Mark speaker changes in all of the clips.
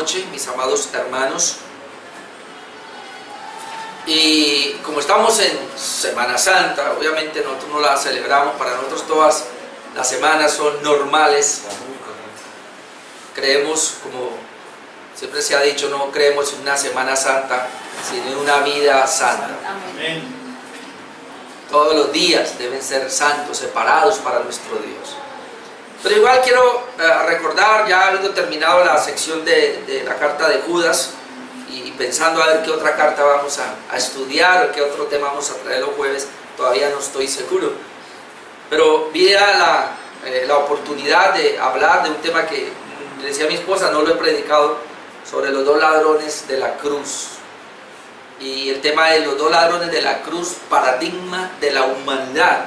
Speaker 1: noche, mis amados hermanos. Y como estamos en Semana Santa, obviamente nosotros no la celebramos, para nosotros todas las semanas son normales. Creemos, como siempre se ha dicho, no creemos en una Semana Santa, sino en una vida santa.
Speaker 2: Amén.
Speaker 1: Todos los días deben ser santos, separados para nuestro Dios. Pero igual quiero recordar, ya habiendo terminado la sección de la carta de Judas, y pensando a ver qué otra carta vamos a estudiar, o qué otro tema vamos a traer los jueves, todavía no estoy seguro. Pero vi la oportunidad de hablar de un tema que, le decía a mi esposa, no lo he predicado, sobre los dos ladrones de la cruz. Y el tema de los dos ladrones de la cruz, paradigma de la humanidad.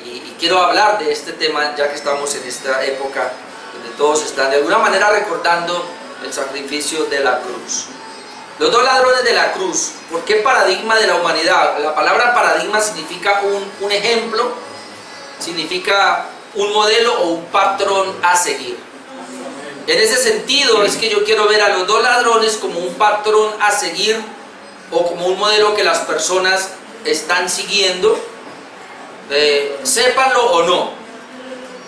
Speaker 1: Y quiero hablar de este tema ya que estamos en esta época donde todos están de alguna manera recordando el sacrificio de la cruz. Los dos ladrones de la cruz. ¿Por qué paradigma de la humanidad? La palabra paradigma significa un ejemplo, significa un modelo o un patrón a seguir. En ese sentido es que yo quiero ver a los dos ladrones como un patrón a seguir o como un modelo que las personas están siguiendo, sépanlo o no.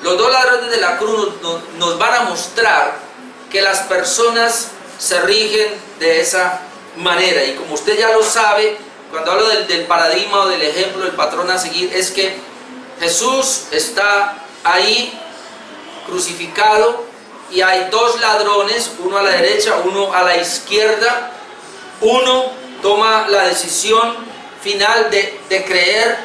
Speaker 1: Los dos ladrones de la cruz nos van a mostrar que las personas se rigen de esa manera. Y como usted ya lo sabe, cuando hablo del paradigma o del ejemplo, el patrón a seguir, es que Jesús está ahí crucificado y hay dos ladrones, uno a la derecha, uno a la izquierda. Uno toma la decisión final de creer,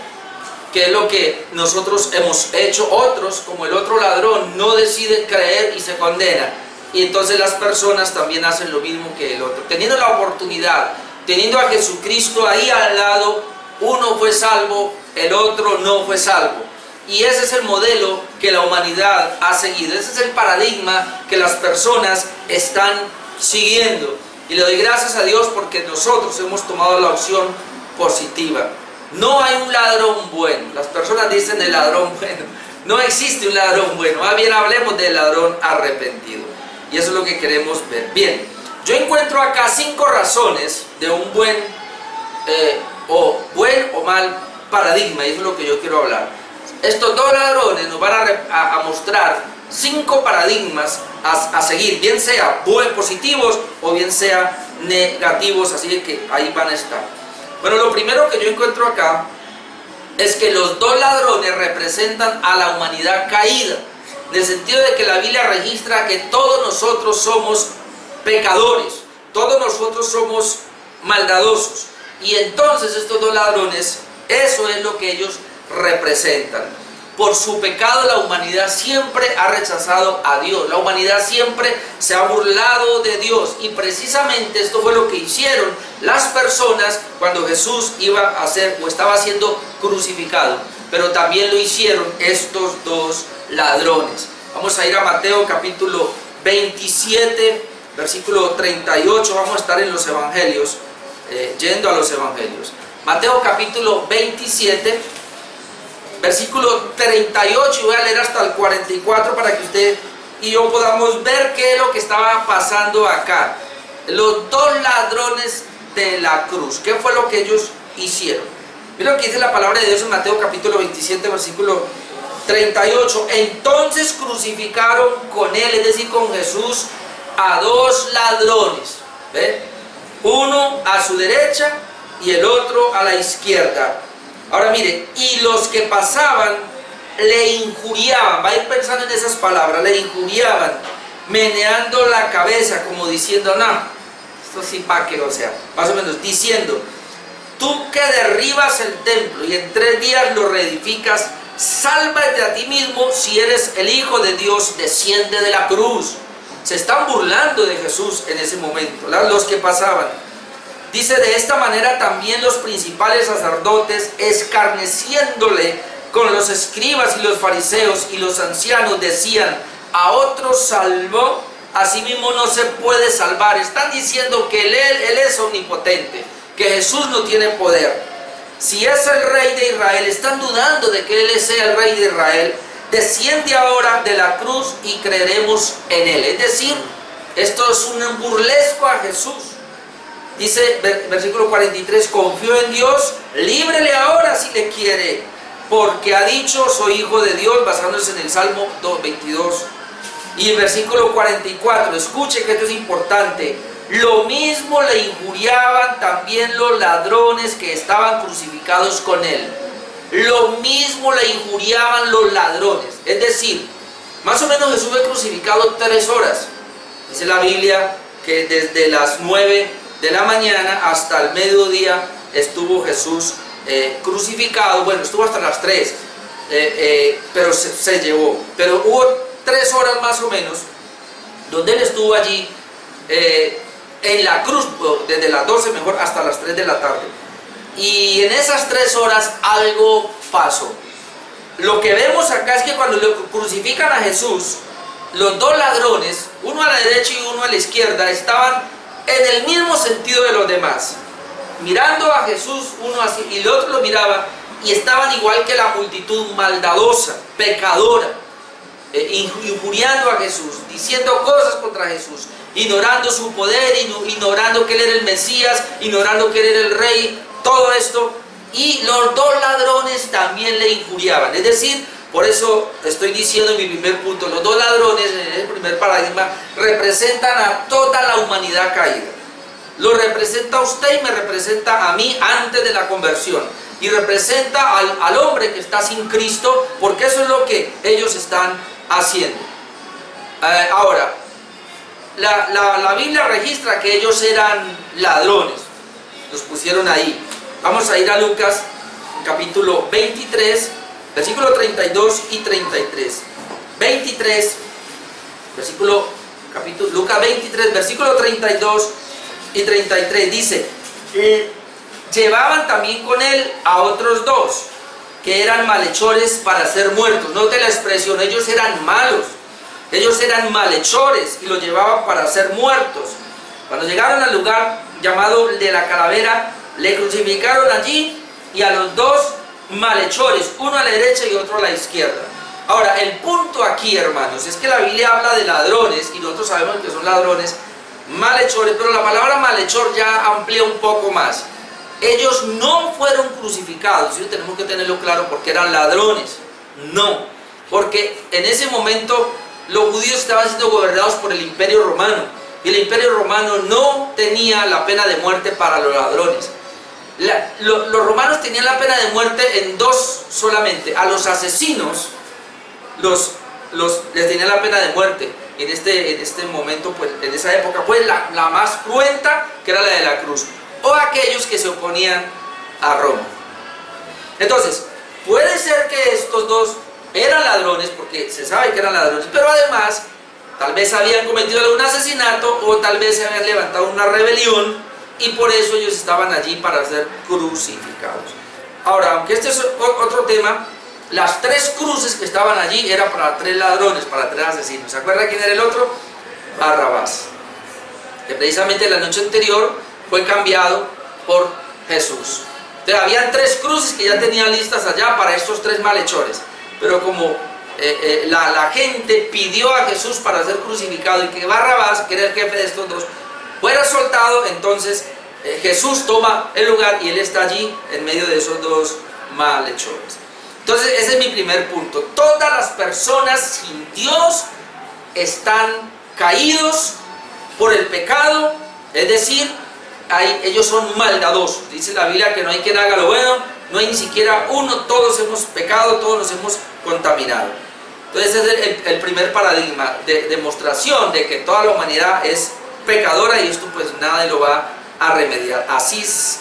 Speaker 1: que es lo que nosotros hemos hecho. Otros, como el otro ladrón, no deciden creer y se condenan. Y entonces las personas también hacen lo mismo que el otro. Teniendo la oportunidad, teniendo a Jesucristo ahí al lado, uno fue salvo, el otro no fue salvo. Y ese es el modelo que la humanidad ha seguido. Ese es el paradigma que las personas están siguiendo. Y le doy gracias a Dios porque nosotros hemos tomado la opción positiva. No hay un ladrón bueno. Las personas dicen el ladrón bueno. No existe un ladrón bueno. Más bien hablemos del ladrón arrepentido. Y eso es lo que queremos ver. Bien, yo encuentro acá 5 razones de un buen o mal paradigma. Y eso es lo que yo quiero hablar. Estos dos ladrones nos van a mostrar 5 paradigmas a seguir, bien sea positivos o bien sea negativos, así que ahí van a estar. Bueno, lo primero que yo encuentro acá es que los dos ladrones representan a la humanidad caída, en el sentido de que la Biblia registra que todos nosotros somos pecadores, todos nosotros somos maldadosos, y entonces estos dos ladrones, eso es lo que ellos representan. Por su pecado la humanidad siempre ha rechazado a Dios, la humanidad siempre se ha burlado de Dios, y precisamente esto fue lo que hicieron las personas cuando Jesús iba a ser o estaba siendo crucificado. Pero también lo hicieron estos dos ladrones. Vamos a ir a Mateo capítulo 27 versículo 38. Vamos a estar en los evangelios, yendo a los evangelios. Mateo capítulo 27 versículo 38, y voy a leer hasta el 44 para que usted y yo podamos ver qué es lo que estaba pasando acá. Los dos ladrones de la cruz, ¿qué fue lo que ellos hicieron? Mira lo que dice la palabra de Dios en Mateo capítulo 27 versículo 38. Entonces crucificaron con él, es decir, con Jesús, a dos ladrones, ¿ve? Uno a su derecha y el otro a la izquierda. Ahora mire, y los que pasaban le injuriaban, va a ir pensando en esas palabras, le injuriaban, meneando la cabeza como diciendo, no, esto sí pa' que, o sea, más o menos diciendo, tú que derribas el templo y en 3 días lo reedificas, sálvate a ti mismo. Si eres el Hijo de Dios, desciende de la cruz. Se están burlando de Jesús en ese momento, los que pasaban. Dice, de esta manera también los principales sacerdotes, escarneciéndole con los escribas y los fariseos y los ancianos, decían, a otro salvó, a sí mismo no se puede salvar. Están diciendo que él es omnipotente, que Jesús no tiene poder. Si es el rey de Israel, están dudando de que él sea el rey de Israel. Desciende ahora de la cruz y creeremos en él. Es decir, Esto es un burlesco a Jesús. Dice versículo 43, confió en Dios, líbrele ahora si le quiere, porque ha dicho, soy hijo de Dios, basándose en el Salmo 22. Y el versículo 44, escuche que esto es importante, lo mismo le injuriaban también los ladrones que estaban crucificados con él. Lo mismo le injuriaban los ladrones. Es decir, más o menos Jesús fue crucificado 3 horas. Dice la Biblia que desde las 9 de la mañana hasta el mediodía estuvo Jesús crucificado. Bueno, estuvo hasta las 3, pero se llevó. Pero hubo 3 horas más o menos donde él estuvo allí en la cruz, desde las 12 mejor hasta las 3 de la tarde. Y en esas 3 horas algo pasó. Lo que vemos acá es que cuando lo crucifican a Jesús, los 2 ladrones, uno a la derecha y uno a la izquierda, estaban en el mismo sentido de los demás, mirando a Jesús, uno así y el otro lo miraba, y estaban igual que la multitud, maldadosa, pecadora, injuriando a Jesús, diciendo cosas contra Jesús, ignorando su poder, ignorando que él era el Mesías, ignorando que él era el rey, todo esto. Y los 2 ladrones también le injuriaban. Es decir, por eso estoy diciendo en mi primer punto, los 2 ladrones en el primer paradigma representan a toda la humanidad caída. Lo representa a usted y me representa a mí antes de la conversión. Y representa al hombre que está sin Cristo, porque eso es lo que ellos están haciendo. Ahora, la Biblia registra que ellos eran ladrones. Los pusieron ahí. Vamos a ir a Lucas, capítulo 23, versículo 32 y 33. 23, Lucas 23, versículo 32 y 33. Dice, llevaban también con él a otros 2, que eran malhechores para ser muertos. Note la expresión, ellos eran malos. Ellos eran malhechores y los llevaban para ser muertos. Cuando llegaron al lugar llamado de la Calavera, le crucificaron allí y a los 2 malhechores, uno a la derecha y otro a la izquierda. Ahora, el punto aquí, hermanos, es que la Biblia habla de ladrones y nosotros sabemos que son ladrones, malhechores, pero la palabra malhechor ya amplía un poco más. Ellos no fueron crucificados, y tenemos que tenerlo claro, porque eran ladrones. No, porque en ese momento los judíos estaban siendo gobernados por el Imperio Romano, y el Imperio Romano no tenía la pena de muerte para los ladrones. Los romanos tenían la pena de muerte en 2 solamente. A los asesinos les tenían la pena de muerte. En este momento, pues, en esa época, pues la más cruenta, que era la de la cruz, o aquellos que se oponían a Roma. Entonces, puede ser que estos 2 eran ladrones, porque se sabe que eran ladrones, pero además tal vez habían cometido algún asesinato, o tal vez se habían levantado una rebelión, y por eso ellos estaban allí para ser crucificados. Ahora, aunque este es otro tema, las 3 cruces que estaban allí eran para 3 ladrones, para 3 asesinos. ¿Se acuerda quién era el otro? Barrabás, que precisamente la noche anterior fue cambiado por Jesús. Entonces, habían 3 cruces que ya tenían listas allá para estos 3 malhechores, pero como la gente pidió a Jesús para ser crucificado y que Barrabás, que era el jefe de estos 2, fuera soltado, entonces Jesús toma el lugar y él está allí en medio de esos 2 malhechores. Entonces, ese es mi primer punto. Todas las personas sin Dios están caídos por el pecado, es decir, ellos son maldadosos. Dice la Biblia que no hay quien haga lo bueno, no hay ni siquiera uno, todos hemos pecado, todos nos hemos contaminado. Entonces, ese es el primer paradigma de demostración de que toda la humanidad es pecadora, y esto pues nadie lo va a remediar. Así es,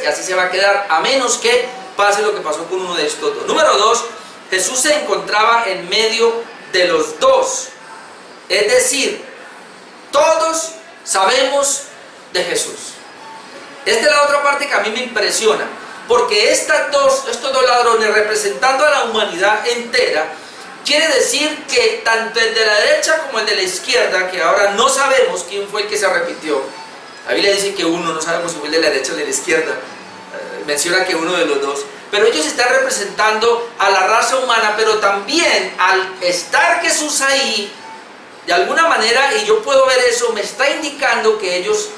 Speaker 1: y así se va a quedar, a menos que pase lo que pasó con uno de estos 2. Número 2, Jesús se encontraba en medio de los 2. Es decir, todos sabemos de Jesús. Esta es la otra parte que a mí me impresiona, porque estos dos ladrones, representando a la humanidad entera, quiere decir que tanto el de la derecha como el de la izquierda, que ahora no sabemos quién fue el que se arrepintió. La Biblia dice que uno, no sabemos si fue el de la derecha o el de la izquierda, menciona que uno de los 2, pero ellos están representando a la raza humana, pero también al estar Jesús ahí, de alguna manera, y yo puedo ver eso, me está indicando que ellos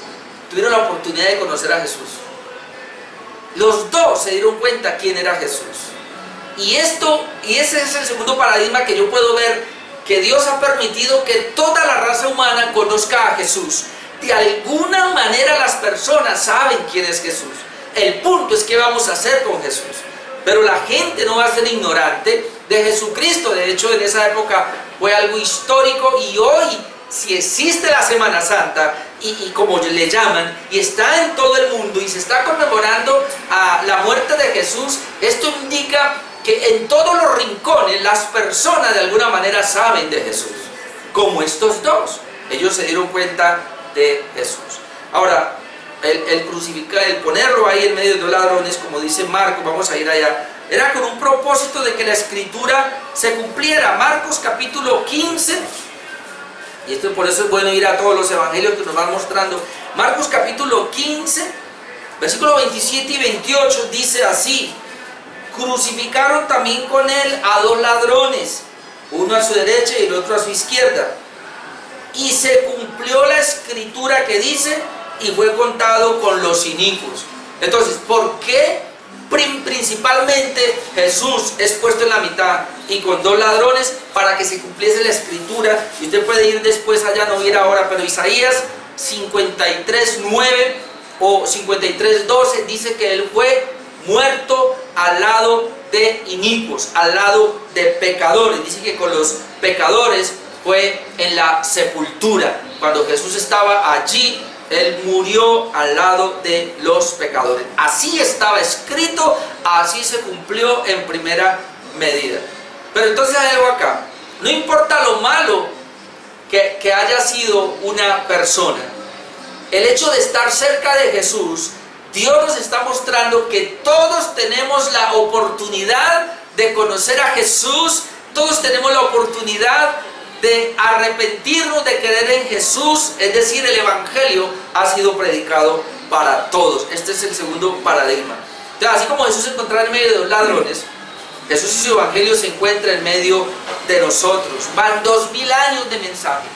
Speaker 1: tuvieron la oportunidad de conocer a Jesús. Los dos se dieron cuenta quién era Jesús. Y ese es el segundo paradigma que yo puedo ver, que Dios ha permitido que toda la raza humana conozca a Jesús. De alguna manera las personas saben quién es Jesús. El punto es qué vamos a hacer con Jesús. Pero la gente no va a ser ignorante de Jesucristo. De hecho, en esa época fue algo histórico, y hoy, si existe la Semana Santa, y como le llaman, y está en todo el mundo, y se está conmemorando a la muerte de Jesús, esto indica que en todos los rincones las personas de alguna manera saben de Jesús, como estos dos. Ellos se dieron cuenta de Jesús. Ahora, el crucificar, el ponerlo ahí en medio de dos ladrones, como dice Marcos, vamos a ir allá, era con un propósito de que la escritura se cumpliera. Marcos capítulo 15, y esto por eso es bueno ir a todos los evangelios que nos van mostrando. Marcos capítulo 15, versículo 27 y 28 dice así: crucificaron también con él a dos ladrones, uno a su derecha y el otro a su izquierda. Y se cumplió la escritura que dice, y fue contado con los inicuos. Entonces, ¿por qué principalmente Jesús es puesto en la mitad y con dos ladrones? Para que se cumpliese la escritura. Y usted puede ir después allá, no ir ahora, pero Isaías 53:9 o 53:12 dice que él fue muerto al lado de inicuos, al lado de pecadores. Dice que con los pecadores fue en la sepultura. Cuando Jesús estaba allí, él murió al lado de los pecadores. Así estaba escrito, así se cumplió en primera medida. Pero entonces hay algo acá. No importa lo malo que haya sido una persona, el hecho de estar cerca de Jesús, Dios nos está mostrando que todos tenemos la oportunidad de conocer a Jesús. Todos tenemos la oportunidad de arrepentirnos, de creer en Jesús. Es decir, el evangelio ha sido predicado para todos. Este es el segundo paradigma. Entonces, así como Jesús se encontraba en medio de los ladrones, Jesús y su evangelio se encuentra en medio de nosotros. Van 2000 años de mensaje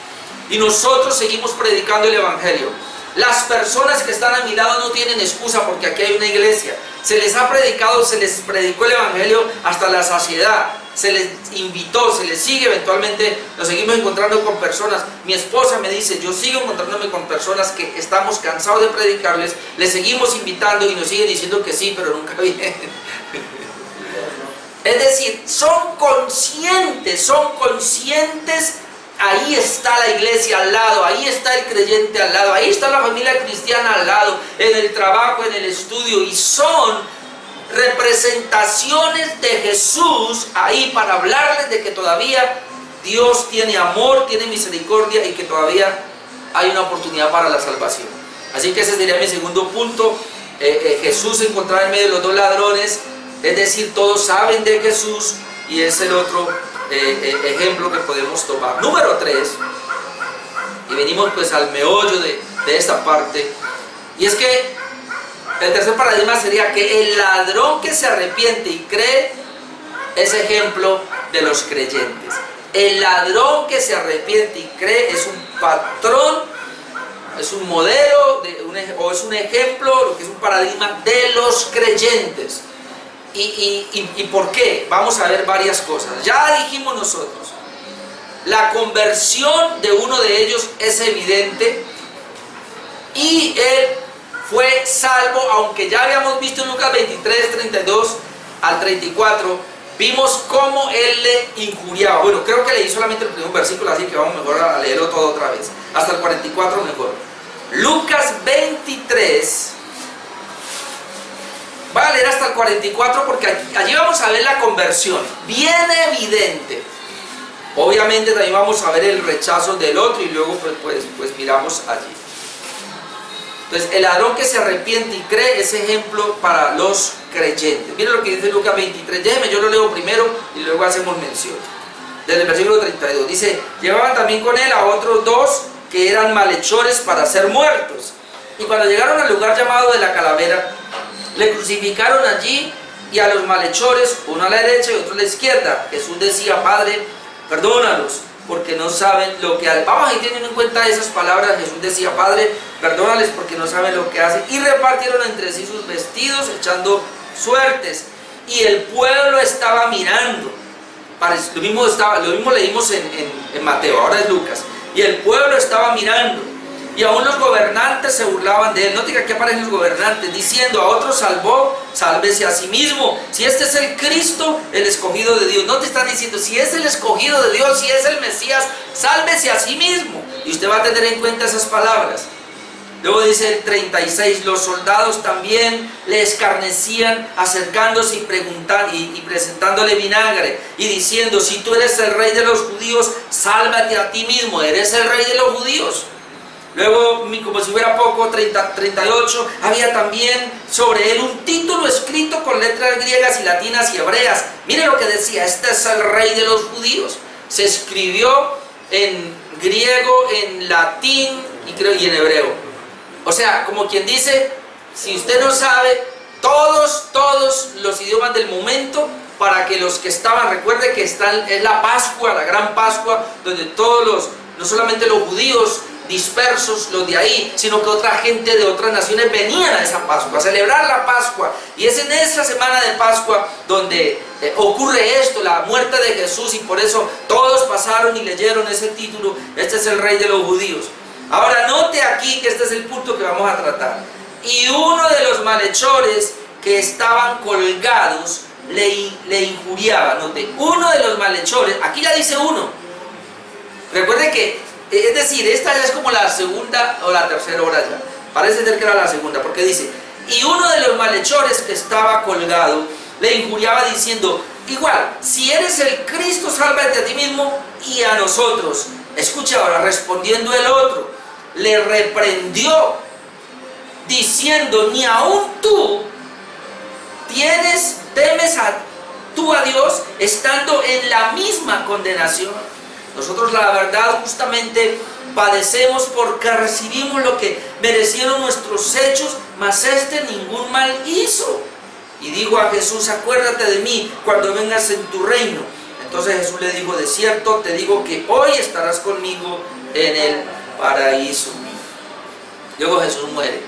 Speaker 1: y nosotros seguimos predicando el evangelio. Las personas que están a mi lado no tienen excusa, porque aquí hay una iglesia. Se les ha predicado, se les predicó el evangelio hasta la saciedad. Se les invitó, se les sigue, eventualmente nos seguimos encontrando con personas. Mi esposa me dice, yo sigo encontrándome con personas que estamos cansados de predicarles, les seguimos invitando y nos siguen diciendo que sí, pero nunca vienen. Es decir, son conscientes, ahí está la iglesia al lado, ahí está el creyente al lado, ahí está la familia cristiana al lado, en el trabajo, en el estudio, y son representaciones de Jesús ahí para hablarles de que todavía Dios tiene amor, tiene misericordia y que todavía hay una oportunidad para la salvación. Así que ese sería mi segundo punto. Jesús se encontraba en medio de los dos ladrones, es decir, todos saben de Jesús, y es el otro ejemplo que podemos tomar. Número 3, y venimos pues al meollo de esta parte, y es que el tercer paradigma sería que el ladrón que se arrepiente y cree es ejemplo de los creyentes. El ladrón que se arrepiente y cree es un patrón, es un modelo, o es un ejemplo, lo que es un paradigma de los creyentes. ¿Y por qué? Vamos a ver varias cosas. Ya dijimos nosotros, la conversión de uno de ellos es evidente, y él fue salvo, aunque ya habíamos visto en Lucas 23, 32 al 34, vimos cómo él le injuriaba. Bueno, creo que leí solamente el primer versículo, así que vamos mejor a leerlo todo otra vez. Hasta el 44 mejor. Lucas 23, voy a leer hasta el 44 porque allí vamos a ver la conversión, bien evidente. Obviamente también vamos a ver el rechazo del otro, y luego pues miramos allí. Entonces, el ladrón que se arrepiente y cree es ejemplo para los creyentes. Miren lo que dice Lucas 23. Déjenme, yo lo leo primero y luego hacemos mención. Desde el versículo 32 dice: llevaban también con él a otros dos que eran malhechores para ser muertos. Y cuando llegaron al lugar llamado de la Calavera, le crucificaron allí, y a los malhechores, uno a la derecha y otro a la izquierda. Jesús decía: Padre, perdónalos, porque no saben lo que hacen. Vamos a ir teniendo en cuenta esas palabras. Jesús decía: Padre, perdónales porque no saben lo que hacen. Y repartieron entre sí sus vestidos, echando suertes. Y el pueblo estaba mirando. Lo mismo leímos en Mateo, ahora es Lucas. Y el pueblo estaba mirando. Y aún los gobernantes se burlaban de él. Note que aquí aparecen los gobernantes diciendo: a otro salvó, sálvese a sí mismo. Si este es el Cristo, el escogido de Dios. No te están diciendo: si es el escogido de Dios, si es el Mesías, sálvese a sí mismo. Y usted va a tener en cuenta esas palabras. Luego dice el 36: los soldados también le escarnecían, acercándose y presentándole vinagre, y diciendo: si tú eres el rey de los judíos, sálvate a ti mismo, eres el rey de los judíos. Luego, como si fuera poco, 38, había también sobre él un título escrito con letras griegas y latinas y hebreas. Mire lo que decía: este es el rey de los judíos. Se escribió en griego, en latín y en hebreo. O sea, como quien dice, si usted no sabe todos los idiomas del momento, para que los que estaban, recuerde que es la Pascua, la gran Pascua, donde no solamente los judíos dispersos, los de ahí, sino que otra gente de otras naciones venían a esa Pascua, a celebrar la Pascua. Y es en esa semana de Pascua donde ocurre esto, la muerte de Jesús, y por eso todos pasaron y leyeron ese título: este es el rey de los judíos. Ahora note aquí que este es el punto que vamos a tratar. Y uno de los malhechores que estaban colgados le injuriaba. Note, uno de los malhechores, aquí ya dice uno. Recuerde que, es decir, esta ya es como la segunda o la tercera hora ya. Parece ser que era la segunda, porque dice: y uno de los malhechores que estaba colgado le injuriaba diciendo: igual, si eres el Cristo, sálvate a ti mismo y a nosotros. Escucha ahora, respondiendo el otro, le reprendió diciendo: ni aun tú temes a Dios, estando en la misma condenación. Nosotros, la verdad, justamente padecemos porque recibimos lo que merecieron nuestros hechos, mas este ningún mal hizo. Y dijo a Jesús: acuérdate de mí cuando vengas en tu reino. Entonces Jesús le dijo: de cierto te digo que hoy estarás conmigo en el paraíso. Luego Jesús muere.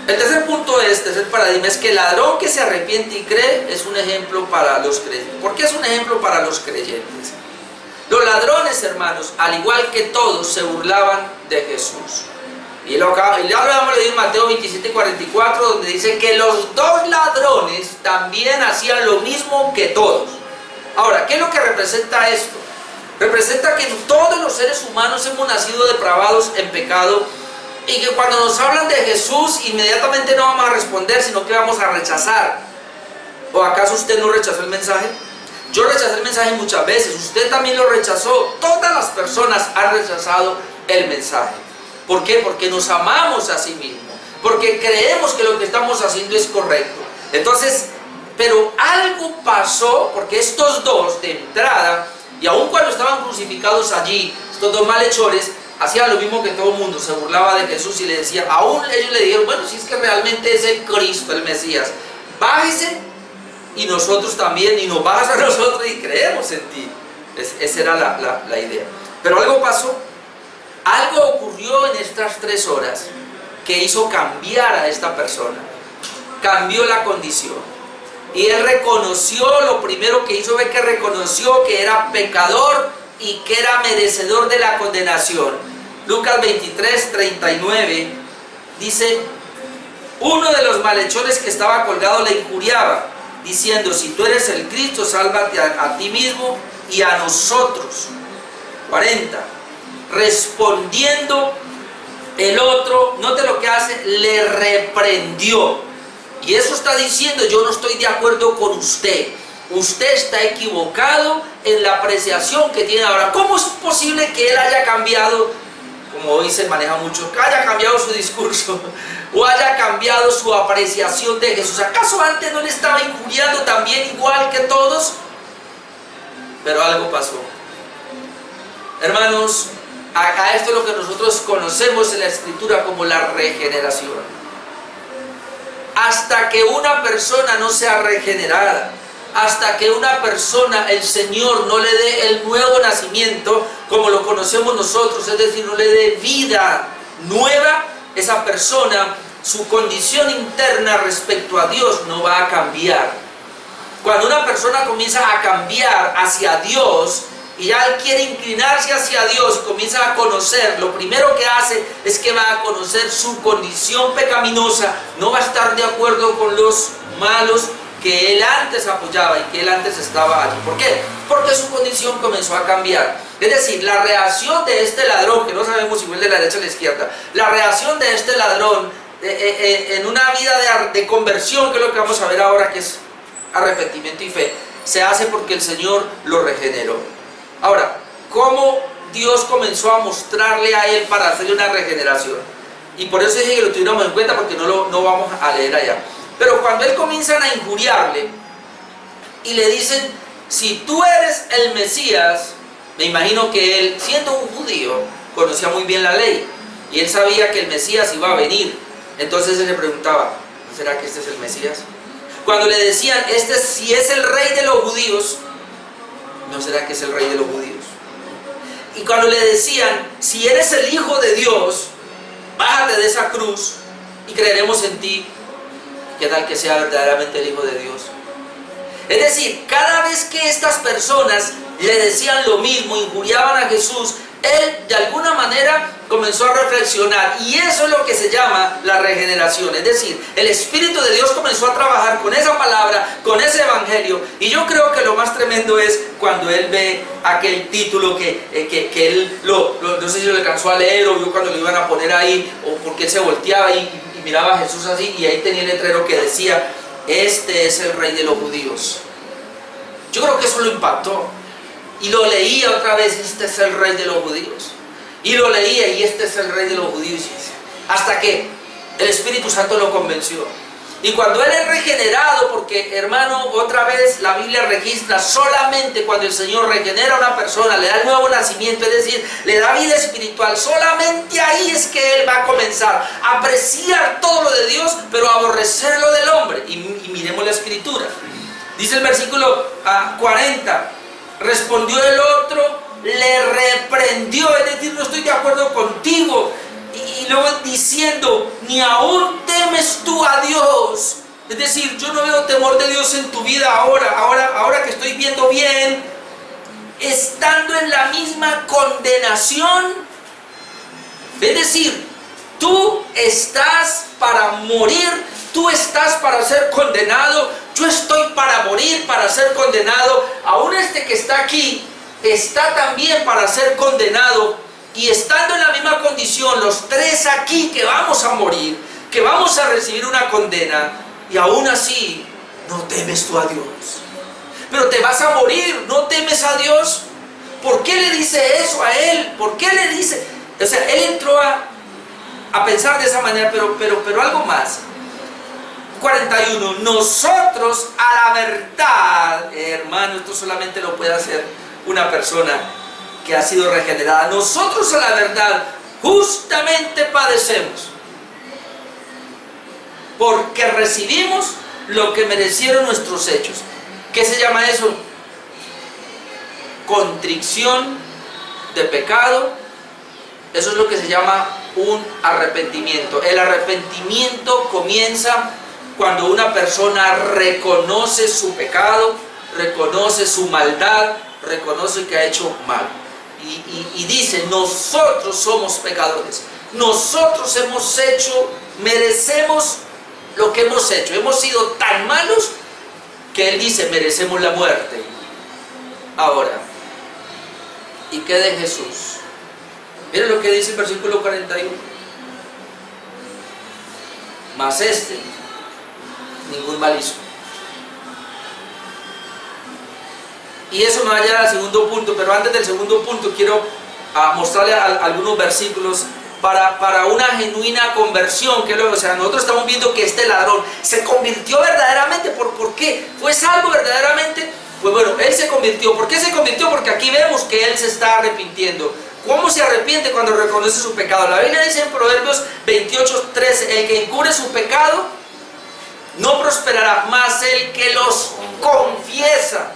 Speaker 1: El tercer punto el tercer paradigma es que el ladrón que se arrepiente y cree es un ejemplo para los creyentes. ¿Por qué es un ejemplo para los creyentes? Los ladrones, hermanos, al igual que todos, se burlaban de Jesús. Y ya lo habíamos leído en Mateo 27:44, donde dice que los dos ladrones también hacían lo mismo que todos. Ahora, ¿qué es lo que representa esto? Representa que todos los seres humanos hemos nacido depravados en pecado, y que cuando nos hablan de Jesús, inmediatamente no vamos a responder, sino que vamos a rechazar. ¿O acaso usted no rechazó el mensaje? Yo rechacé el mensaje muchas veces, usted también lo rechazó. Todas las personas han rechazado el mensaje. ¿Por qué? Porque nos amamos a sí mismos, porque creemos que lo que estamos haciendo es correcto. Entonces, pero algo pasó, porque estos dos de entrada, y aun cuando estaban crucificados allí, estos dos malhechores hacían lo mismo que todo el mundo, se burlaba de Jesús y le decía, aún ellos le dijeron: bueno, si es que realmente es el Cristo, el Mesías, bájese y nosotros también, y nos bajas a nosotros y creemos en ti. Esa era la idea. Pero algo pasó, algo ocurrió en estas 3 horas que hizo cambiar a esta persona. Cambió la condición. Y él reconoció, lo primero que hizo fue que reconoció que era pecador y que era merecedor de la condenación. Lucas 23:39 dice: uno de los malhechores que estaba colgado le injuriaba, diciendo: si tú eres el Cristo, sálvate a ti mismo y a nosotros. 40. Respondiendo el otro, note lo que hace, le reprendió. Y eso está diciendo: yo no estoy de acuerdo con usted. Usted está equivocado en la apreciación que tiene ahora. ¿Cómo es posible que él haya cambiado, como hoy se maneja mucho, que haya cambiado su discurso o haya cambiado su apreciación de Jesús? ¿Acaso antes no le estaba injuriando también igual que todos? Pero algo pasó. Hermanos, a esto es lo que nosotros conocemos en la Escritura como la regeneración. Hasta que una persona no sea regenerada, hasta que una persona, el Señor, no le dé el nuevo nacimiento como lo conocemos nosotros, es decir, no le dé vida nueva, esa persona, su condición interna respecto a Dios no va a cambiar. Cuando una persona comienza a cambiar hacia Dios y ya él quiere inclinarse hacia Dios y comienza a conocer, lo primero que hace es que va a conocer su condición pecaminosa, no va a estar de acuerdo con los malos que él antes apoyaba y que él antes estaba allí. ¿Por qué? Porque su condición comenzó a cambiar. Es decir, la reacción de este ladrón, que no sabemos si fue de la derecha o de la izquierda, la reacción de este ladrón en una vida de conversión, que es lo que vamos a ver ahora, que es arrepentimiento y fe, se hace porque el Señor lo regeneró. Ahora, ¿cómo Dios comenzó a mostrarle a él para hacerle una regeneración? Y por eso dije que lo tuviéramos en cuenta, porque no vamos a leer allá. Pero cuando él comienzan a injuriarle y le dicen, si tú eres el Mesías, me imagino que él, siendo un judío, conocía muy bien la ley y él sabía que el Mesías iba a venir. Entonces él le preguntaba, ¿no será que este es el Mesías? Cuando le decían, si es el rey de los judíos, ¿no será que es el rey de los judíos? Y cuando le decían, si eres el Hijo de Dios, bájate de esa cruz y creeremos en ti. ¿Qué tal que sea verdaderamente el Hijo de Dios? Es decir, cada vez que estas personas le decían lo mismo, injuriaban a Jesús, él de alguna manera comenzó a reflexionar, y eso es lo que se llama la regeneración. Es decir, el Espíritu de Dios comenzó a trabajar con esa palabra, con ese evangelio, y yo creo que lo más tremendo es cuando él ve aquel título que él no sé si lo alcanzó a leer o vio cuando lo iban a poner ahí, o porque él se volteaba y miraba a Jesús así, y ahí tenía el letrero que decía, este es el rey de los judíos. Yo creo que eso lo impactó, y lo leía otra vez, este es el rey de los judíos, y lo leía, y este es el rey de los judíos, hasta que el Espíritu Santo lo convenció. Y cuando él es regenerado, porque hermano, otra vez la Biblia registra solamente cuando el Señor regenera a una persona, le da el nuevo nacimiento, es decir, le da vida espiritual, solamente ahí es que él va a comenzar a apreciar todo lo de Dios, pero a aborrecer lo del hombre. Y miremos la escritura. Dice el versículo 40, respondió el otro, le reprendió, es decir, no estoy de acuerdo contigo. Y luego diciendo, ni aún temes tú a Dios. Es decir, yo no veo temor de Dios en tu vida ahora que estoy viendo bien, estando en la misma condenación. Es decir, tú estás para morir, tú estás para ser condenado, yo estoy para morir, para ser condenado. Aún este que está aquí está también para ser condenado. Y estando en la misma condición, los tres aquí que vamos a morir, que vamos a recibir una condena, y aún así no temes tú a Dios. Pero te vas a morir, ¿no temes a Dios? ¿Por qué le dice eso a él? ¿Por qué le dice? O sea, él entró a pensar de esa manera, pero algo más. 41, nosotros a la verdad, hermano, esto solamente lo puede hacer una persona que ha sido regenerada. Nosotros a la verdad justamente padecemos, porque recibimos lo que merecieron nuestros hechos. ¿Qué se llama eso? Contrición de pecado. Eso es lo que se llama un arrepentimiento. El arrepentimiento comienza cuando una persona reconoce su pecado, reconoce su maldad, reconoce que ha hecho mal. Y dice, nosotros somos pecadores, nosotros merecemos lo que hemos hecho, hemos sido tan malos que él dice, merecemos la muerte. Ahora, ¿y qué de Jesús? Miren lo que dice el versículo 41. Mas ningún mal hizo. Y eso me va a llevar al segundo punto, pero antes del segundo punto quiero mostrarle algunos versículos para una genuina conversión. O sea, nosotros estamos viendo que este ladrón se convirtió verdaderamente. ¿Por qué? ¿Fue salvo verdaderamente? Pues bueno, él se convirtió. ¿Por qué se convirtió? Porque aquí vemos que él se está arrepintiendo. ¿Cómo se arrepiente? Cuando reconoce su pecado. La Biblia dice en Proverbios 28:13, el que encubre su pecado no prosperará, mas el que los confiesa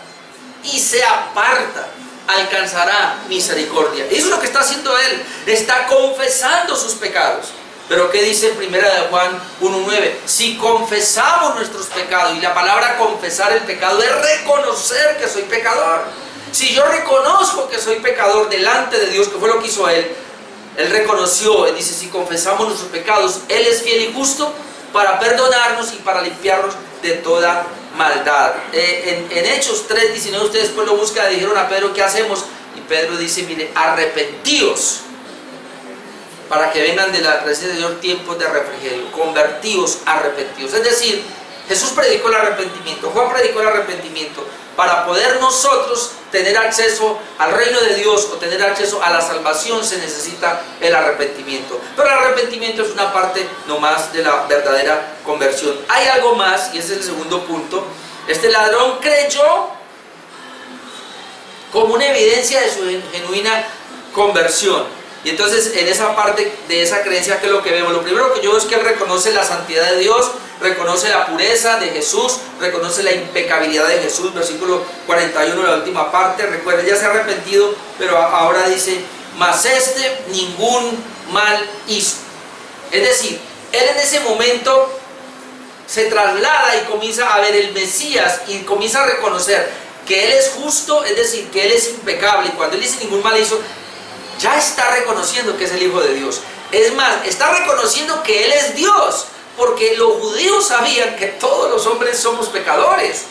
Speaker 1: y se aparta alcanzará misericordia. Eso es lo que está haciendo él, está confesando sus pecados. Pero ¿qué dice en 1 de Juan 1:9? Si confesamos nuestros pecados, y la palabra confesar el pecado es reconocer que soy pecador. Si yo reconozco que soy pecador delante de Dios, que fue lo que hizo él reconoció, él dice, si confesamos nuestros pecados, él es fiel y justo para perdonarnos y para limpiarnos de toda maldad. En Hechos 3:19, ustedes después lo buscan, le dijeron a Pedro, ¿qué hacemos? Y Pedro dice, mire, arrepentíos para que vengan de la presencia de Dios tiempos de refrigerio, convertíos, arrepentidos. Es decir, Jesús predicó el arrepentimiento, Juan predicó el arrepentimiento, para poder nosotros tener acceso al reino de Dios o tener acceso a la salvación se necesita el arrepentimiento. Pero el arrepentimiento es una parte nomás de la verdadera conversión. Hay algo más, y ese es el segundo punto. Este ladrón creyó como una evidencia de su genuina conversión. Y entonces en esa parte de esa creencia, ¿qué es lo que vemos? Lo primero que yo veo es que él reconoce la santidad de Dios, reconoce la pureza de Jesús, reconoce la impecabilidad de Jesús, versículo 41, la última parte. Recuerden, ya se ha arrepentido, pero ahora dice, mas este ningún mal hizo. Es decir, él en ese momento se traslada y comienza a ver el Mesías y comienza a reconocer que él es justo, es decir, que él es impecable. Y cuando él dice ningún mal hizo, ya está reconociendo que es el Hijo de Dios. Es más, está reconociendo que Él es Dios, porque los judíos sabían que todos los hombres somos pecadores.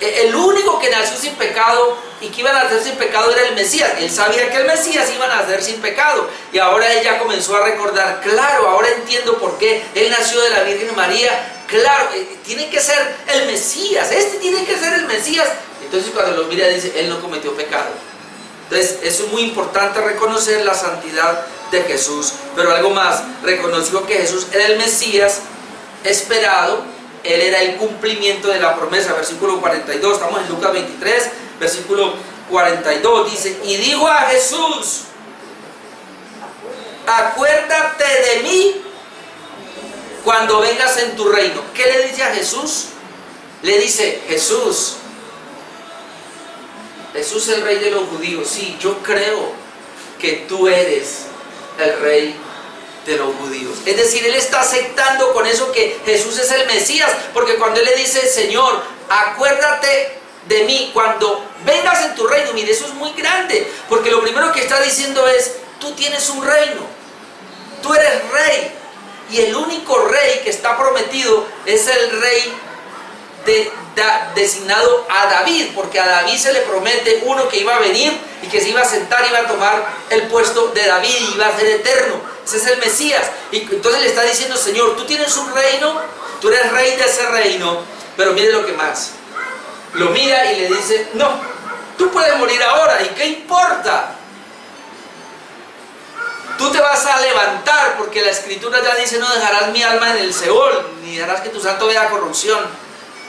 Speaker 1: El único que nació sin pecado y que iba a nacer sin pecado era el Mesías. Él sabía que el Mesías iba a nacer sin pecado. Y ahora él ya comenzó a recordar, claro, ahora entiendo por qué Él nació de la Virgen María. Claro, tiene que ser el Mesías, este tiene que ser el Mesías. Entonces cuando lo mira dice, Él no cometió pecado. Entonces, eso es muy importante, reconocer la santidad de Jesús. Pero algo más, reconoció que Jesús era el Mesías esperado, Él era el cumplimiento de la promesa. Versículo 42, estamos en Lucas 23, versículo 42, dice, y dijo a Jesús, acuérdate de mí cuando vengas en tu reino. ¿Qué le dice a Jesús? Le dice, Jesús es el rey de los judíos. Sí, yo creo que tú eres el rey de los judíos. Es decir, él está aceptando con eso que Jesús es el Mesías, porque cuando él le dice, Señor, acuérdate de mí cuando vengas en tu reino, mire, eso es muy grande, porque lo primero que está diciendo es, tú tienes un reino, tú eres rey, y el único rey que está prometido es el rey designado a David, porque a David se le promete uno que iba a venir y que se iba a sentar, iba a tomar el puesto de David y iba a ser eterno. Ese es el Mesías. Y entonces le está diciendo, Señor, tú tienes un reino, tú eres rey de ese reino, pero mire lo que más. Lo mira y le dice, no, tú puedes morir ahora, ¿y qué importa? Tú te vas a levantar, porque la Escritura ya dice, no dejarás mi alma en el Seol, ni dejarás que tu santo vea corrupción.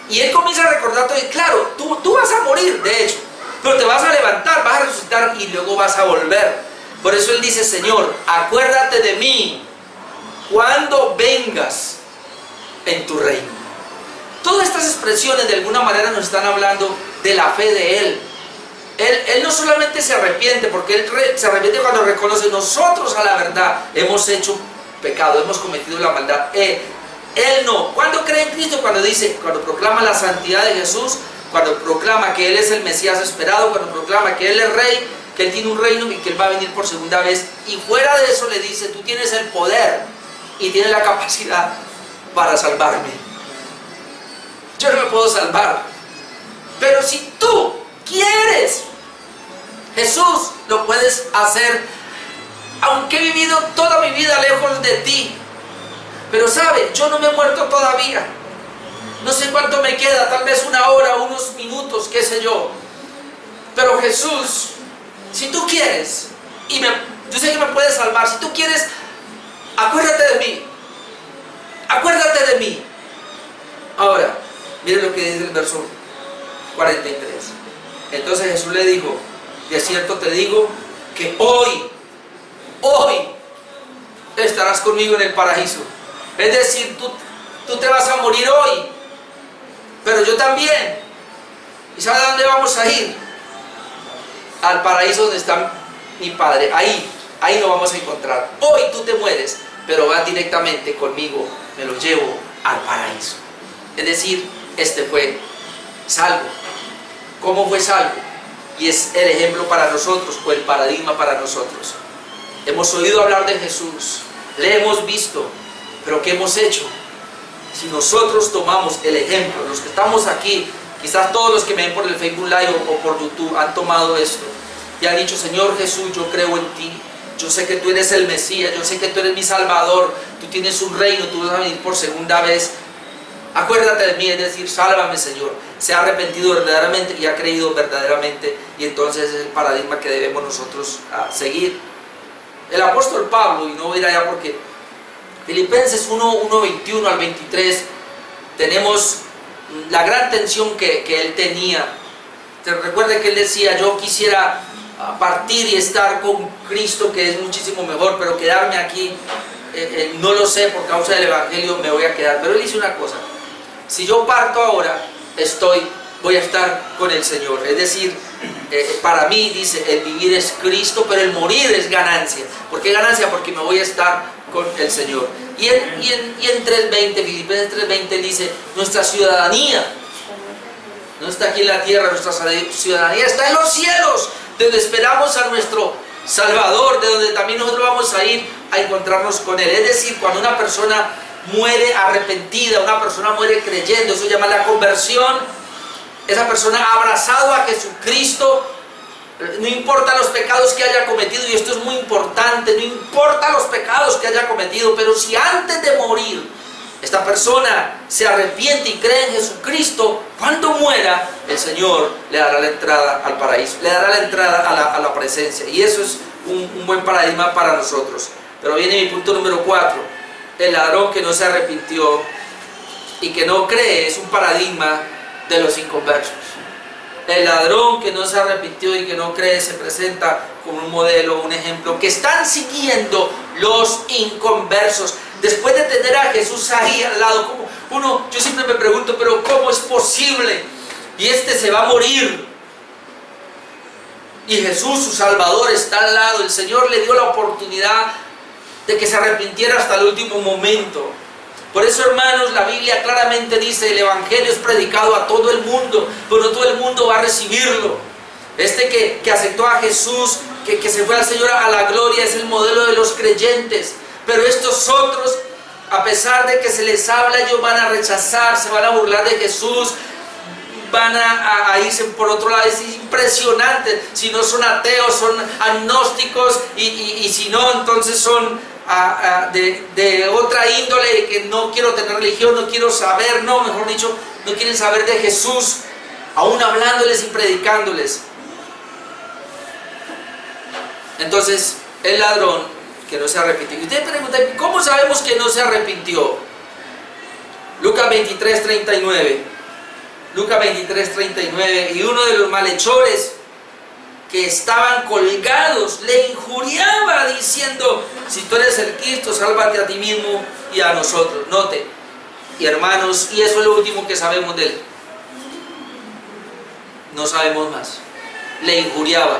Speaker 1: Y él comienza a recordar todo, y claro, tú vas a morir, de hecho, pero te vas a levantar, vas a resucitar y luego vas a volver. Por eso él dice, Señor, acuérdate de mí cuando vengas en tu reino. Todas estas expresiones de alguna manera nos están hablando de la fe de él. Él no solamente se arrepiente, porque él se arrepiente cuando reconoce, nosotros a la verdad hemos hecho pecado, hemos cometido la maldad. Él no. ¿Cuándo cree en Cristo? Cuando proclama la santidad de Jesús, cuando proclama que Él es el Mesías esperado, cuando proclama que Él es rey, que Él tiene un reino y que Él va a venir por segunda vez. Y fuera de eso le dice, tú tienes el poder y tienes la capacidad para salvarme. Yo no me puedo salvar, pero si tú quieres, Jesús, lo puedes hacer. Aunque he vivido toda mi vida lejos de ti, pero sabe, yo no me he muerto todavía. No sé cuánto me queda, tal vez una hora, unos minutos, qué sé yo. Pero Jesús, si tú quieres, yo sé que me puedes salvar, si tú quieres, acuérdate de mí. Acuérdate de mí. Ahora, mire lo que dice el verso 43. Entonces Jesús le dijo, de cierto te digo, que hoy estarás conmigo en el paraíso. Es decir, tú te vas a morir hoy, pero yo también. ¿Y sabe a dónde vamos a ir? Al paraíso donde está mi Padre. Ahí lo vamos a encontrar. Hoy tú te mueres, pero vas directamente conmigo, me lo llevo al paraíso. Es decir, este fue salvo. ¿Cómo fue salvo? Y es el ejemplo para nosotros, o el paradigma para nosotros. Hemos oído hablar de Jesús, le hemos visto, pero ¿qué hemos hecho? Si nosotros tomamos el ejemplo, los que estamos aquí, quizás todos los que me ven por el Facebook Live o por YouTube han tomado esto y han dicho: Señor Jesús, yo creo en ti, yo sé que tú eres el Mesías, yo sé que tú eres mi Salvador, tú tienes un reino, tú vas a venir por segunda vez, acuérdate de mí, es decir, sálvame, Señor. Se ha arrepentido verdaderamente y ha creído verdaderamente, y entonces es el paradigma que debemos nosotros seguir. El apóstol Pablo, y no voy a ir allá porque Filipenses 1:21 al 23, tenemos la gran tensión que él tenía. Te recuerda que él decía: yo quisiera partir y estar con Cristo, que es muchísimo mejor, pero quedarme aquí, no lo sé, por causa del Evangelio me voy a quedar. Pero él dice una cosa: si yo parto ahora, voy a estar con el Señor. Es decir, para mí, dice, el vivir es Cristo, pero el morir es ganancia. ¿Por qué ganancia? Porque me voy a estar con el Señor. Y en 3:20, Filipenses 3:20 dice: nuestra ciudadanía no está aquí en la tierra, nuestra ciudadanía está en los cielos, donde esperamos a nuestro Salvador, de donde también nosotros vamos a ir a encontrarnos con Él. Es decir, cuando una persona muere arrepentida, una persona muere creyendo, eso se llama la conversión. Esa persona ha abrazado a Jesucristo, no importa los pecados que haya cometido, y esto es muy importante, no importa los pecados que haya cometido, pero si antes de morir esta persona se arrepiente y cree en Jesucristo, cuando muera, el Señor le dará la entrada al paraíso, le dará la entrada a la presencia, y eso es un buen paradigma para nosotros. Pero viene mi punto número 4, el ladrón que no se arrepintió y que no cree, es un paradigma de los inconversos. El ladrón que no se arrepintió y que no cree se presenta como un modelo, un ejemplo que están siguiendo los inconversos. Después de tener a Jesús ahí al lado, yo siempre me pregunto: pero ¿cómo es posible? Y este se va a morir, y Jesús, su Salvador, está al lado. El Señor le dio la oportunidad de que se arrepintiera hasta el último momento. Por eso, hermanos, la Biblia claramente dice: el Evangelio es predicado a todo el mundo, pero no todo el mundo va a recibirlo. Este que aceptó a Jesús, que se fue al Señor a la gloria, es el modelo de los creyentes. Pero estos otros, a pesar de que se les habla, ellos van a rechazar, se van a burlar de Jesús, van a irse por otro lado. Es impresionante. Si no son ateos, son agnósticos, y si no, entonces son de otra índole, que no quiero tener religión, no quiero saber, mejor dicho, no quieren saber de Jesús, aún hablándoles y predicándoles. Entonces, el ladrón que no se arrepintió. Y usted pregunta: ¿cómo sabemos que no se arrepintió? Lucas 23:39. Lucas 23:39. Y uno de los malhechores que estaban colgados le injuriaba diciendo: si tú eres el Cristo, sálvate a ti mismo y a nosotros. Note, y hermanos, y eso es lo último que sabemos de él. No sabemos más. Le injuriaba.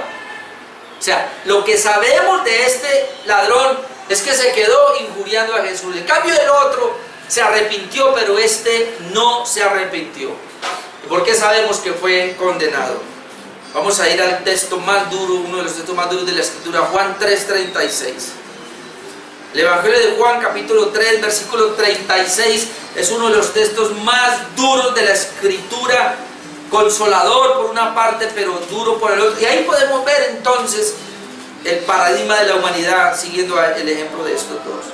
Speaker 1: O sea, lo que sabemos de este ladrón es que se quedó injuriando a Jesús. En cambio, el otro se arrepintió, pero este no se arrepintió. ¿Y por qué sabemos que fue condenado? Vamos a ir al texto más duro, uno de los textos más duros de la Escritura, Juan 3:36. El Evangelio de Juan, capítulo 3, versículo 36, es uno de los textos más duros de la Escritura. Consolador por una parte, pero duro por el otro. Y ahí podemos ver entonces el paradigma de la humanidad, siguiendo el ejemplo de estos dos.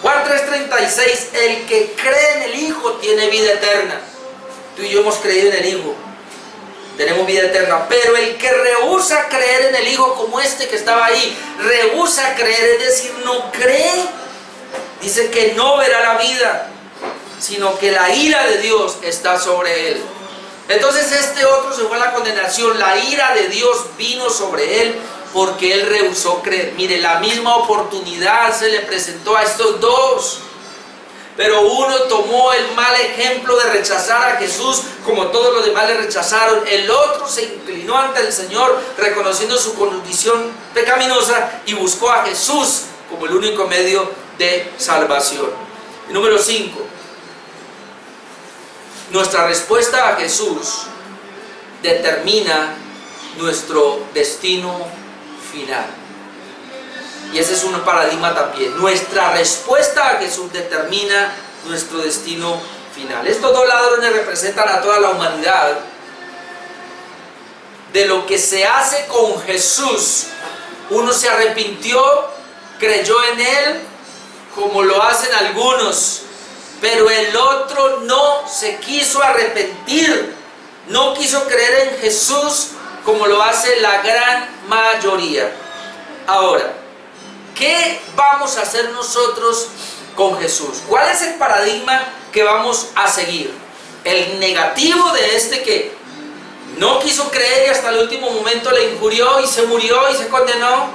Speaker 1: Juan 3:36, el que cree en el Hijo tiene vida eterna. Tú y yo hemos creído en el Hijo, tenemos vida eterna. Pero el que rehúsa creer en el Hijo, como este que estaba ahí, rehúsa creer, es decir, no cree, dice que no verá la vida, sino que la ira de Dios está sobre él. Entonces este otro se fue a la condenación. La ira de Dios vino sobre él porque él rehusó creer. Mire, la misma oportunidad se le presentó a estos dos, Pero uno tomó el mal ejemplo de rechazar a Jesús como todos los demás le rechazaron. El otro se inclinó ante el Señor reconociendo su condición pecaminosa y buscó a Jesús como el único medio de salvación. Y número 5. Nuestra respuesta a Jesús determina nuestro destino final. Y ese es un paradigma también. Nuestra respuesta a Jesús determina nuestro destino final. Estos dos ladrones representan a toda la humanidad. De lo que se hace con Jesús, uno se arrepintió, creyó en Él, como lo hacen algunos, pero el otro no se quiso arrepentir, no quiso creer en Jesús como lo hace la gran mayoría. Ahora, ¿qué vamos a hacer nosotros con Jesús? ¿Cuál es el paradigma que vamos a seguir? ¿El negativo de este que no quiso creer y hasta el último momento le injurió y se murió y se condenó?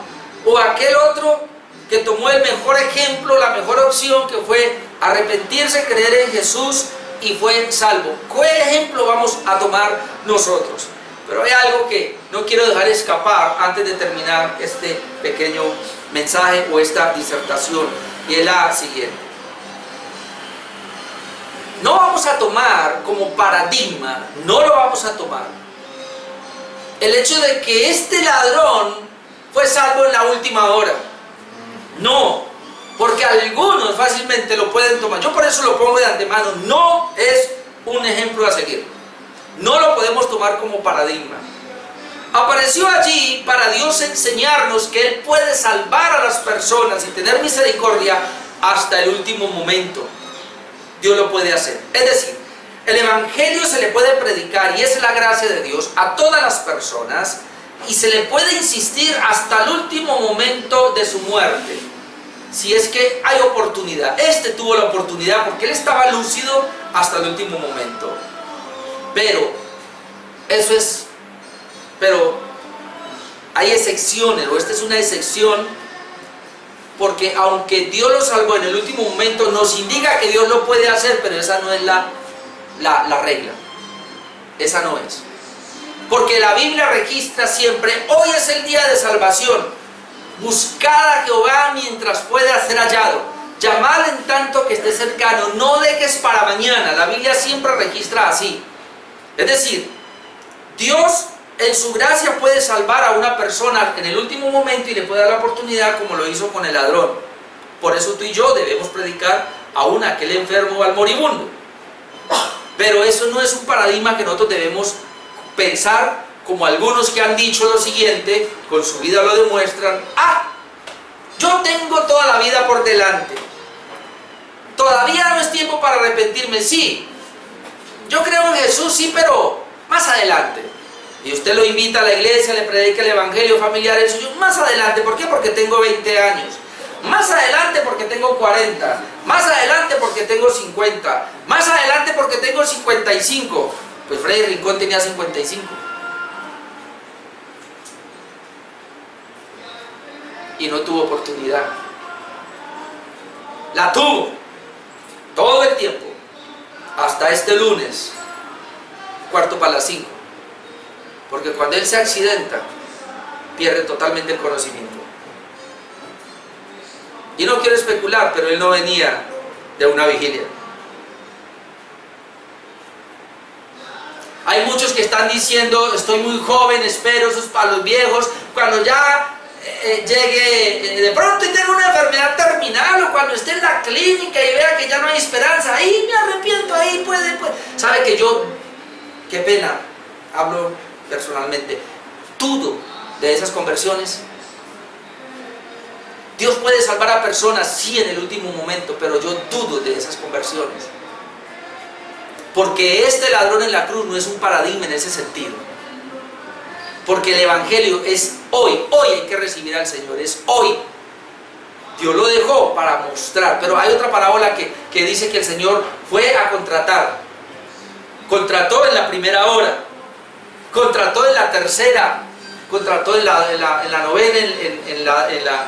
Speaker 1: ¿O aquel otro que tomó el mejor ejemplo, la mejor opción, que fue arrepentirse, creer en Jesús y fue salvo? ¿Qué ejemplo vamos a tomar nosotros? Pero hay algo que no quiero dejar escapar antes de terminar este pequeño mensaje o esta disertación, y es la siguiente. No vamos a tomar como paradigma, no lo vamos a tomar, el hecho de que este ladrón fue salvo en la última hora. No, porque algunos fácilmente lo pueden tomar. Yo por eso lo pongo de antemano. No es un ejemplo a seguir. No lo podemos tomar como paradigma. Apareció allí para Dios enseñarnos que Él puede salvar a las personas y tener misericordia hasta el último momento. Dios lo puede hacer. Es decir, el Evangelio se le puede predicar, y esa es la gracia de Dios, a todas las personas, y se le puede insistir hasta el último momento de su muerte, si es que hay oportunidad. Este tuvo la oportunidad porque él estaba lúcido hasta el último momento. Pero hay excepciones, o esta es una excepción, porque aunque Dios lo salvó en el último momento, nos indica que Dios lo puede hacer, pero esa no es la regla. Esa no es. Porque la Biblia registra siempre: hoy es el día de salvación, buscad a Jehová mientras pueda ser hallado, llamad en tanto que esté cercano, no dejes para mañana. La Biblia siempre registra así. Es decir, Dios en su gracia puede salvar a una persona en el último momento y le puede dar la oportunidad, como lo hizo con el ladrón. Por eso tú y yo debemos predicar aún a aquel enfermo o al moribundo. Pero eso no es un paradigma que nosotros debemos pensar, como algunos que han dicho lo siguiente, con su vida lo demuestran: yo tengo toda la vida por delante, todavía no es tiempo para arrepentirme. Sí, yo creo en Jesús, sí, pero más adelante. Y usted lo invita a la iglesia, le predica el evangelio familiar, eso. Más adelante. ¿Por qué? Porque tengo 20 años. Más adelante porque tengo 40. Más adelante porque tengo 50. Más adelante porque tengo 55. Pues Freddy Rincón tenía 55. Y no tuvo oportunidad. La tuvo todo el tiempo, hasta este lunes, 4:45. Porque cuando él se accidenta, pierde totalmente el conocimiento. Y no quiero especular, pero él no venía de una vigilia. Hay muchos que están diciendo: estoy muy joven, espero, eso es para los viejos. Cuando ya llegue de pronto y tenga una enfermedad terminal, o cuando esté en la clínica y vea que ya no hay esperanza, ahí me arrepiento, ahí puede. Sabe que yo, qué pena, hablo personalmente, dudo de esas conversiones. Dios puede salvar a personas, sí, en el último momento, pero yo dudo de esas conversiones. Porque este ladrón en la cruz no es un paradigma en ese sentido. Porque el evangelio es hoy hay que recibir al Señor, es hoy. Dios lo dejó para mostrar. Pero hay otra parábola que dice que el Señor fue a contratar. Contrató en la primera hora, contrató en la tercera, contrató en la novena,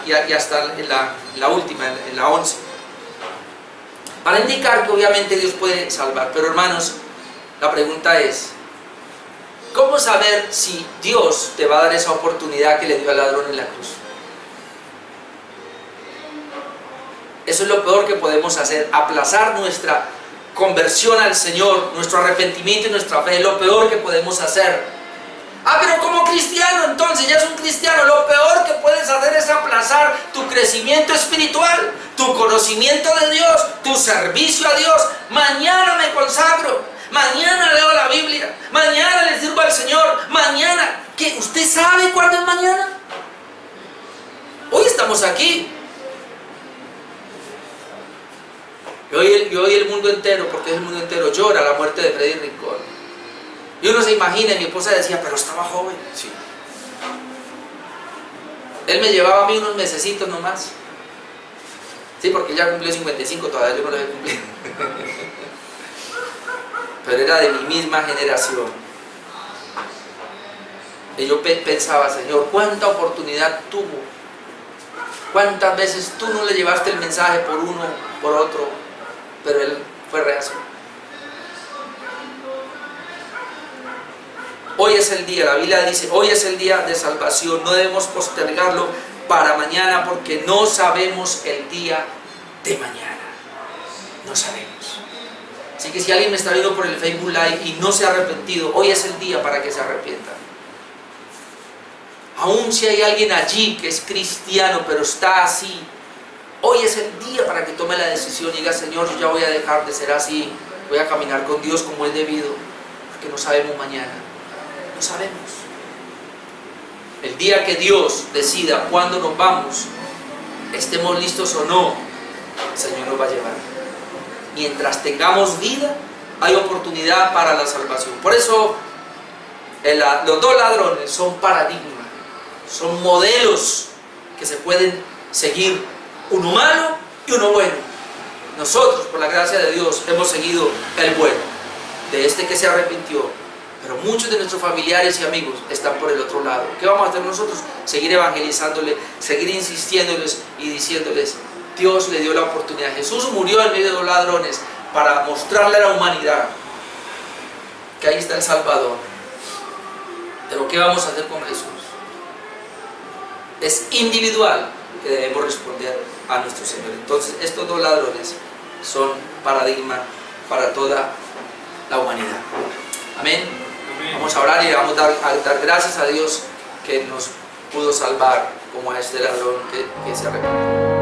Speaker 1: y hasta en la última, en la 11. para indicar que obviamente Dios puede salvar. Pero hermanos, la pregunta es, ¿cómo saber si Dios te va a dar esa oportunidad que le dio al ladrón en la cruz? Eso es lo peor que podemos hacer, aplazar nuestra conversión al Señor, nuestro arrepentimiento y nuestra fe, es lo peor que podemos hacer. Pero como cristiano, entonces ya es un cristiano, lo peor que puedes hacer es aplazar tu crecimiento espiritual, tu conocimiento de Dios, tu servicio a Dios. Mañana me consagro, mañana leo la Biblia, mañana le sirvo al Señor, mañana. ¿Qué? ¿Usted sabe cuándo es mañana? Hoy estamos aquí. Y hoy el mundo entero, porque es el mundo entero, llora la muerte de Freddy Rincón. Y uno se imagina, mi esposa decía, pero estaba joven. Sí. Él me llevaba a mí unos mesecitos nomás. Sí, porque ya cumplió 55, todavía yo no lo he cumplido. Pero era de mi misma generación. Y yo pensaba, Señor, ¿cuánta oportunidad tuvo? ¿Cuántas veces tú no le llevaste el mensaje por uno, por otro? Pero él fue reacio. Hoy es el día, la Biblia dice, hoy es el día de salvación, no debemos postergarlo para mañana porque no sabemos el día de mañana. No sabemos. Así que si alguien me está viendo por el Facebook Live y no se ha arrepentido, hoy es el día para que se arrepienta. Aún si hay alguien allí que es cristiano pero está así, hoy es el día para que tome la decisión y diga, Señor, yo ya voy a dejar de ser así, voy a caminar con Dios como es debido, porque no sabemos mañana, no sabemos. El día que Dios decida cuándo nos vamos, estemos listos o no, el Señor nos va a llevar. Mientras tengamos vida, hay oportunidad para la salvación. Por eso, los dos ladrones son paradigmas, son modelos que se pueden seguir. Uno malo y uno bueno. Nosotros, por la gracia de Dios, hemos seguido el bueno, de este que se arrepintió. Pero muchos de nuestros familiares y amigos están por el otro lado. ¿Qué vamos a hacer nosotros? Seguir evangelizándole, seguir insistiéndoles y diciéndoles, Dios le dio la oportunidad. Jesús murió en medio de los ladrones para mostrarle a la humanidad que ahí está el Salvador. Pero ¿qué vamos a hacer con Jesús? Es individual que debemos responder a nuestro Señor. Entonces estos dos ladrones son paradigma para toda la humanidad. Amén. Amén. Vamos a orar y vamos a dar gracias a Dios que nos pudo salvar como a este ladrón que se arrepintió.